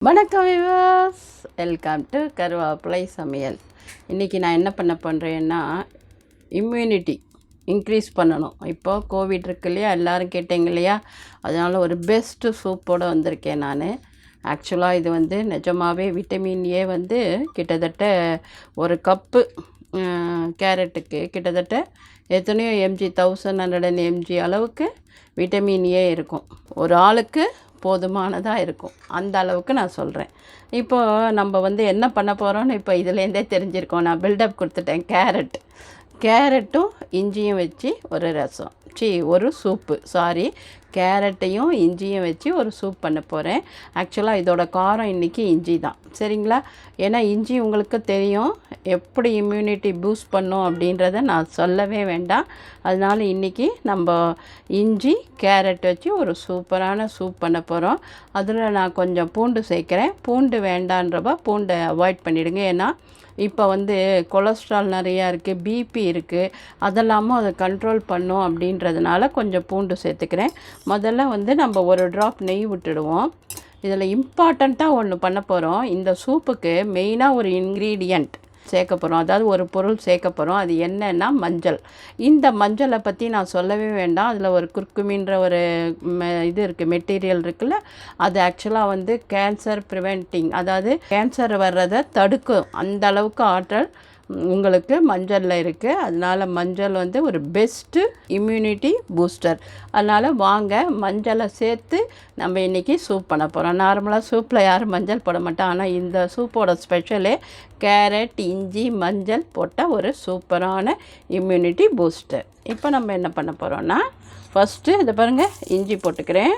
வணக்கம் viewers, welcome to கருவேப்பிலை சமையல். இன்றைக்கி நான் என்ன பண்ண பண்ணுறேன்னா, இம்யூனிட்டி இன்க்ரீஸ் பண்ணணும். இப்போது கோவிட் இருக்கு இல்லையா, எல்லோரும் கேட்டீங்க இல்லையா, அதனால் ஒரு பெஸ்ட்டு சூப்போடு வந்திருக்கேன் நான். ஆக்சுவலாக இது நிஜமாகவே விட்டமின் ஏ கிட்டத்தட்ட ஒரு கப்பு கேரட்டுக்கு கிட்டத்தட்ட எத்தனையோ எம்ஜி 1100 எம்ஜி அளவுக்கு விட்டமின் ஏ இருக்கும். ஒரு ஆளுக்கு போதுமானதாக இருக்கும். அந்த அளவுக்கு நான் சொல்கிறேன். இப்போது நம்ம என்ன பண்ண போகிறோன்னு இப்போ இதுலேருந்தே தெரிஞ்சிருக்கோம். நான் பில்டப் கொடுத்துட்டேன். கேரட்டும் இஞ்சியும் வச்சு ஒரு ரசம், ஒரு சூப்பு, கேரட்டையும் இஞ்சியும் வச்சு ஒரு சூப் பண்ண போகிறேன். ஆக்சுவலாக இதோட காரம் இன்றைக்கி இஞ்சி தான், சரிங்களா? ஏன்னா இஞ்சி உங்களுக்கு தெரியும் எப்படி இம்யூனிட்டி பூஸ்ட் பண்ணும் அப்படின்றத நான் சொல்லவே வேண்டாம். அதனால் இன்றைக்கி நம்ம இஞ்சி கேரட் வச்சு ஒரு சூப்பரான சூப் பண்ண போகிறோம். அதில் நான் கொஞ்சம் பூண்டு சேர்க்குறேன். பூண்டு வேண்டான்றப்ப பூண்டை அவாய்ட் பண்ணிவிடுங்க. ஏன்னா இப்போ கொலஸ்ட்ரால் நிறையா இருக்குது, பிபி இருக்குது, அதெல்லாமும் அதை கண்ட்ரோல் பண்ணும். அப்படின்றதுனால கொஞ்சம் பூண்டு சேர்த்துக்கிறேன். முதல்ல நம்ம ஒரு ட்ராப் நெய் விட்டுடுவோம். இதில் இம்பார்ட்டண்ட்டாக ஒன்று பண்ண போகிறோம். இந்த சூப்புக்கு மெயினாக ஒரு இன்க்ரீடியண்ட் சேர்க்க போகிறோம், அதாவது ஒரு பொருள் சேர்க்க போகிறோம். அது என்னன்னா மஞ்சள். இந்த மஞ்சளை பற்றி நான் சொல்லவே வேண்டாம். அதில் ஒரு குர்குமின்ற ஒரு இது இருக்குது, மெட்டீரியல் இருக்குல்ல, அது ஆக்சுவலாக கேன்சர் ப்ரிவென்டிங், அதாவது கேன்சர் வர்றதை தடுக்கும். அந்த அளவுக்கு ஆற்றல் உங்களுக்கு மஞ்சளில் இருக்குது. அதனால் மஞ்சள் ஒரு பெஸ்ட்டு இம்யூனிட்டி பூஸ்டர். அதனால் வாங்க மஞ்சளை சேர்த்து நம்ம இன்றைக்கி சூப் பண்ண போகிறோம். நார்மலாக சூப்பில் யாரும் மஞ்சள் போட மாட்டோம். ஆனால் இந்த சூப்போட ஸ்பெஷலே கேரட், இஞ்சி, மஞ்சள் போட்ட ஒரு சூப்பரான இம்யூனிட்டி பூஸ்டர். இப்போ நம்ம என்ன பண்ண போகிறோன்னா, ஃபஸ்ட்டு இதை பாருங்கள், இஞ்சி போட்டுக்கிறேன்.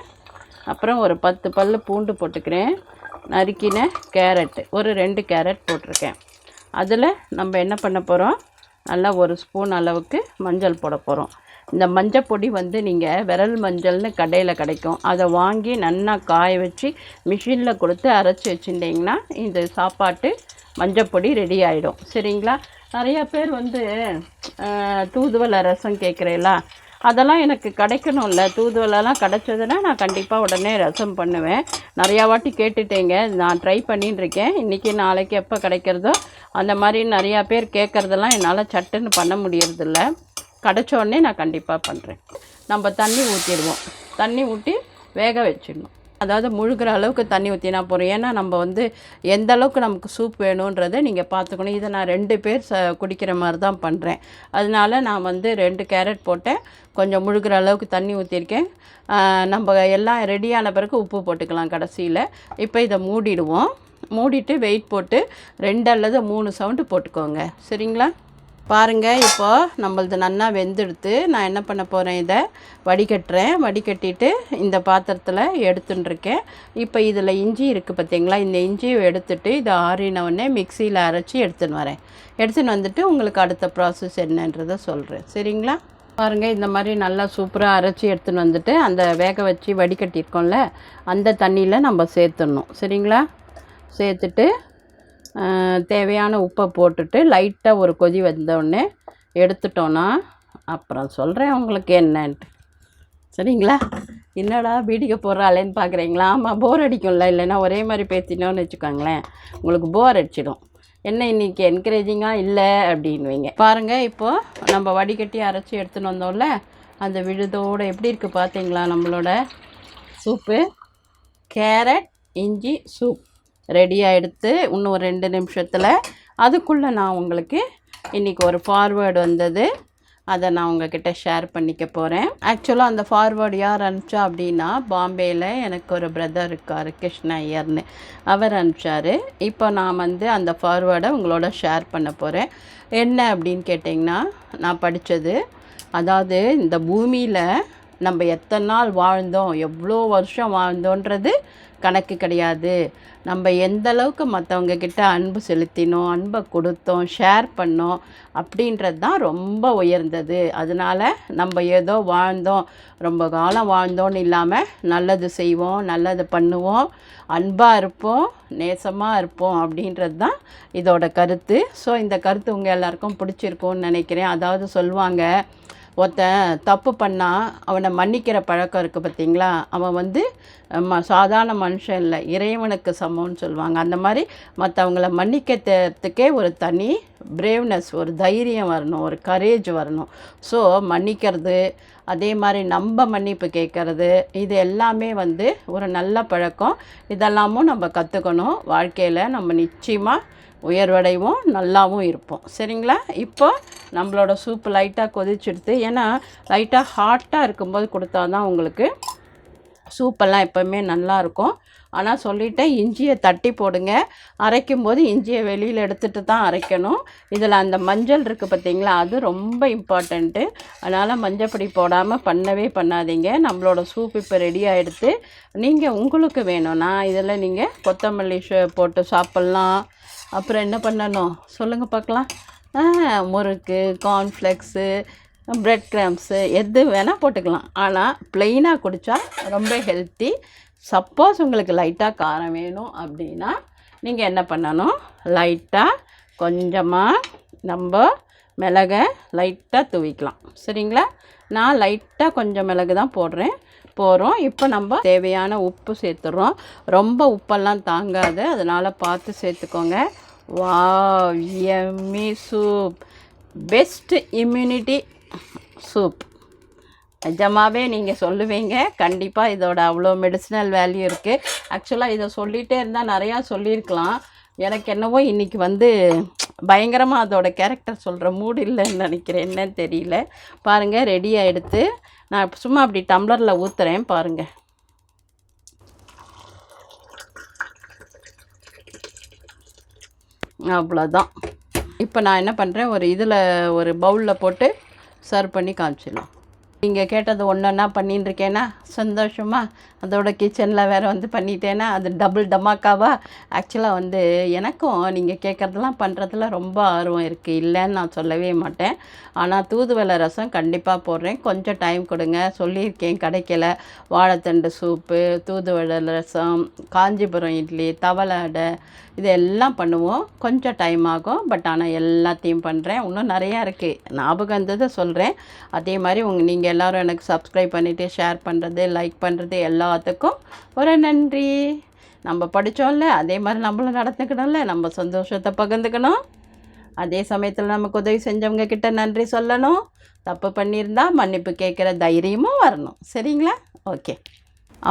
அப்புறம் ஒரு 10 பல் பூண்டு போட்டுக்கிறேன். நறுக்கின கேரட்டு ஒரு 2 கேரட் போட்டிருக்கேன். அதில் நம்ம என்ன பண்ண போகிறோம், நல்லா ஒரு ஸ்பூன் அளவுக்கு மஞ்சள் போட போகிறோம். இந்த மஞ்சள் பொடி நீங்கள் விரல் மஞ்சள்னு கடையில் கிடைக்கும். அதை வாங்கி நல்லா காய வச்சு மிஷினில் கொடுத்து அரைச்சி வச்சுட்டிங்கன்னா இந்த சாப்பாட்டு மஞ்சள் பொடி ரெடி ஆகிடும், சரிங்களா? நிறையா பேர் தூதுவளை ரசம் கேட்குறீங்களா, அதெல்லாம் எனக்கு கிடைக்கணும்ல. தூதுவளைலாம் கிடச்சதுன்னா நான் கண்டிப்பாக உடனே ரசம் பண்ணுவேன். நிறையா வாட்டி கேட்டுட்டேங்க, நான் ட்ரை பண்ணின்னு இருக்கேன். இன்றைக்கி நாளைக்கு எப்போ கிடைக்கிறதோ அந்த மாதிரி நிறையா பேர் கேட்குறதெல்லாம் என்னால் சட்டுன்னு பண்ண முடியறதில்ல. கிடச்சோடனே நான் கண்டிப்பாக பண்ணுறேன். நம்ம தண்ணி ஊற்றிடுவோம். தண்ணி ஊற்றி வேக வச்சிடணும். அதாவது முழுகிற அளவுக்கு தண்ணி ஊற்றினா போகிறோம். ஏன்னா நம்ம எந்த அளவுக்கு நமக்கு சூப் வேணுன்றதை நீங்கள் பார்த்துக்கணும். இதை நான் 2 பேர் குடிக்கிற மாதிரி தான் பண்ணுறேன். அதனால் நான் 2 கேரட் போட்டேன். கொஞ்சம் முழுகிற அளவுக்கு தண்ணி ஊற்றிருக்கேன். நம்ம எல்லாம் ரெடியான பிறகு உப்பு போட்டுக்கலாம் கடைசியில். இப்போ இதை மூடிடுவோம். மூடிட்டு வெயிட் போட்டு 2 அல்லது 3 சவுண்டு போட்டுக்கோங்க, சரிங்களா? பாருங்கள், இப்போது நம்மளது நல்லா வெந்தெடுத்து நான் என்ன பண்ண போகிறேன், இதை வடிகட்டுறேன். வடிகட்டிட்டு இந்த பாத்திரத்தில் எடுத்துட்டுருக்கேன். இப்போ இதில் இஞ்சி இருக்குது பார்த்தீங்களா, இந்த இஞ்சியை எடுத்துகிட்டு இதை ஆறினவுடனே மிக்சியில் அரைச்சி எடுத்துன்னு வரேன். எடுத்துன்னு வந்துட்டு உங்களுக்கு அடுத்த ப்ராசஸ் என்னன்றதை சொல்கிறேன், சரிங்களா? பாருங்கள், இந்த மாதிரி நல்லா சூப்பராக அரைச்சி எடுத்துன்னு வந்துட்டு அந்த வேக வச்சு வடிகட்டியிருக்கோம்ல, அந்த தண்ணியில் நம்ம சேர்த்துடணும், சரிங்களா? சேர்த்துட்டு தேவையான உப்பை போட்டுட்டு லைட்டாக ஒரு கொதி வந்தோடனே எடுத்துட்டோன்னா அப்புறம் சொல்கிறேன் உங்களுக்கு என்னன்ட்டு, சரிங்களா? என்னடா பீடிக்க போடுறாளேன்னு பார்க்குறீங்களா? ஆமாம், போர் அடிக்கும்ல. இல்லைன்னா ஒரே மாதிரி பேசினோன்னு வச்சுக்கோங்களேன், உங்களுக்கு போர் அடிச்சிடும். என்ன இன்றைக்கி என்கரேஜிங்காக இல்லை அப்படின்வீங்க. பாருங்கள், இப்போது நம்ம வடிகட்டி அரைச்சி எடுத்துன்னு வந்தோம்ல, அந்த விழுதோடு எப்படி இருக்குது பார்த்தீங்களா? நம்மளோட சூப்பு கேரட் இஞ்சி சூப் ரெடியாக எடுத்து இன்னும் ஒரு 2 நிமிஷத்தில். அதுக்குள்ளே நான் உங்களுக்கு இன்றைக்கி ஒரு ஃபார்வேர்டு வந்தது, அதை நான் உங்ககிட்ட ஷேர் பண்ணிக்க போகிறேன். ஆக்சுவலாக அந்த ஃபார்வேர்டு யார் அனுப்பிச்சா அப்படின்னா, பாம்பேயில் எனக்கு ஒரு பிரதர் இருக்கார், கிருஷ்ண ஐயர்னு, அவர் அனுப்பிச்சார். இப்போ நான் அந்த ஃபார்வேர்டை உங்களோட ஷேர் பண்ண போகிறேன். என்ன அப்படின்னு கேட்டிங்கன்னா, நான் படித்தது, அதாவது இந்த பூமியில் நம்ம எத்தனை நாள் வாழ்ந்தோம், எவ்வளோ வருஷம் வாழ்ந்தோன்றது கணக்கு கிடையாது. நம்ம எந்த அளவுக்கு மற்றவங்க கிட்ட அன்பு செலுத்தினோம், அன்பை கொடுத்தோம், ஷேர் பண்ணோம் அப்படின்றது தான் ரொம்ப உயர்ந்தது. அதனால் நம்ம ஏதோ வாழ்ந்தோம், ரொம்ப காலம் வாழ்ந்தோன்னு இல்லாமல் நல்லது செய்வோம், நல்லது பண்ணுவோம், அன்பாக இருப்போம், நேசமாக இருப்போம் அப்படின்றது தான் இதோட கருத்து. ஸோ இந்த கருத்து உங்கள் எல்லாருக்கும் பிடிச்சிருக்கும்னு நினைக்கிறேன். அதாவது சொல்லுவாங்க, ஒருத்தன் தப்பு பண்ணால் அவனை மன்னிக்கிற பழக்கம் இருக்குது பார்த்தீங்களா, அவன் வந்து சாதாரண மனுஷன் இல்லை, இறைவனுக்கு சமம்னு சொல்லுவாங்க. அந்த மாதிரி மற்றவங்கள மன்னிக்கிறதுக்கே ஒரு தனி பிரேவ்னஸ், ஒரு தைரியம் வரணும், ஒரு கரேஜ் வரணும். ஸோ மன்னிக்கிறது, அதே மாதிரி நம்ம மன்னிப்பு கேட்குறது, இது எல்லாமே வந்து ஒரு நல்ல பழக்கம். இதெல்லாமும் நம்ம கற்றுக்கணும். வாழ்க்கையில் நம்ம நிச்சயமாக உயர்வடைவோம், நல்லாவும் இருப்போம். சரிங்களா? இப்போ நம்மளோட சூப்பு லைட்டாக கொதிச்சுடுது. ஏன்னா லைட்டாக ஹாட்டாக இருக்கும்போது கொடுத்தா தான் உங்களுக்கு சூப்பெல்லாம் எப்போவுமே நல்லாயிருக்கும். ஆனால் சொல்லிவிட்டேன், இஞ்சியை தட்டி போடுங்க. அரைக்கும் போது இஞ்சியை வெளியில் எடுத்துகிட்டு தான் அரைக்கணும். இதில் அந்த மஞ்சள் இருக்குது பார்த்தீங்களா, அது ரொம்ப இம்பார்ட்டண்ட்டு. அதனால் மஞ்சப்பொடி போடாமல் பண்ணவே பண்ணாதீங்க. நம்மளோட சூப் இப்போ ரெடி ஆகிடுது. நீங்கள் உங்களுக்கு வேணும்னா இதில் நீங்கள் கொத்தமல்லி போட்டு சாப்பிட்லாம். அப்புறம் என்ன பண்ணணும் சொல்லுங்கள் பார்க்கலாம். முறுக்கு, கார்ன்ஃப்ளெக்ஸு, பிரெட் கிராம்ஸு எது வேணால் போட்டுக்கலாம். ஆனால் ப்ளெயினாக குடித்தா ரொம்ப ஹெல்த்தி. சப்போஸ் உங்களுக்கு லைட்டாக காரம் வேணும் அப்படின்னா நீங்கள் என்ன பண்ணணும், லைட்டாக கொஞ்சமாக நம்ம மிளகை லைட்டாக தூவிக்கலாம். சரிங்களா? நான் லைட்டாக கொஞ்சம் மிளகு தான் போகிறோம். இப்போ நம்ம தேவையான உப்பு சேர்த்துறோம். ரொம்ப உப்பெல்லாம் தாங்காது, அதனால் பார்த்து சேர்த்துக்கோங்க. Wow, yummy soup, best immunity soup. நிஜமாகவே நீங்கள் சொல்லுவீங்க. கண்டிப்பாக இதோட அவ்வளோ மெடிசினல் வேல்யூ இருக்குது. ஆக்சுவலாக இதை சொல்லிகிட்டே இருந்தால் நிறையா சொல்லியிருக்கலாம். எனக்கு என்னவோ இன்றைக்கி வந்து பயங்கரமாக அதோட கேரக்டர் சொல்கிற மூடு இல்லைன்னு நினைக்கிறேன், என்னன்னு தெரியல. பாருங்கள், ரெடி ஆகிடுத்து. நான் சும்மா அப்படி டம்ளரில் ஊற்றுறேன் பாருங்கள். அவ்வளோதான். இப்போ நான் என்ன பண்ணுறேன், ஒரு பவுலில் போட்டு சர்வ் பண்ணி காமிச்சிடலாம். நீங்கள் கேட்டது ஒன்றா பண்ணிட்டுருக்கேன்னா சந்தோஷமா, அதோட கிச்சனில் வேறு வந்து பண்ணிட்டேன்னா அது டபுள் டமாக்காவா. ஆக்சுவலாக வந்து எனக்கும் நீங்கள் கேட்குறதெல்லாம் பண்ணுறதுல ரொம்ப ஆர்வம் இருக்குது, இல்லைன்னு நான் சொல்லவே மாட்டேன். ஆனால் தூதுவளை ரசம் கண்டிப்பாக போடுறேன். கொஞ்சம் டைம் கொடுங்க. சொல்லியிருக்கேன், கிடைக்கல. வாழைத்தண்டு சூப்பு, தூதுவளை ரசம், காஞ்சிபுரம் இட்லி, தவளை அடை, இதெல்லாம் பண்ணுவோம். கொஞ்சம் டைம் ஆகும், பட் ஆனால் எல்லாத்தையும் பண்ணுறேன். இன்னும் நிறையா இருக்குது, ஞாபகம் இருந்ததை சொல்கிறேன். அதே மாதிரி நீங்கள் எல்லோரும் எனக்கு சப்ஸ்கிரைப் பண்ணிவிட்டு ஷேர் பண்ணுறது, லைக் பண்ணுறது எல்லாத்துக்கும் ஒரு நன்றி. நம்ம படித்தோம்ல, அதே மாதிரி நம்மளும் நடந்துக்கணும்ல, நம்ம சந்தோஷத்தை பகிர்ந்துக்கணும். அதே சமயத்தில் நமக்கு உதவி செஞ்சவங்க கிட்ட நன்றி சொல்லணும். தப்பு பண்ணியிருந்தால் மன்னிப்பு கேட்குற தைரியமும் வரணும். சரிங்களா? ஓகே.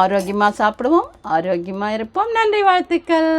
ஆரோக்கியமாக சாப்பிடுவோம், ஆரோக்கியமாக இருப்போம். நன்றி, வாழ்த்துக்கள்.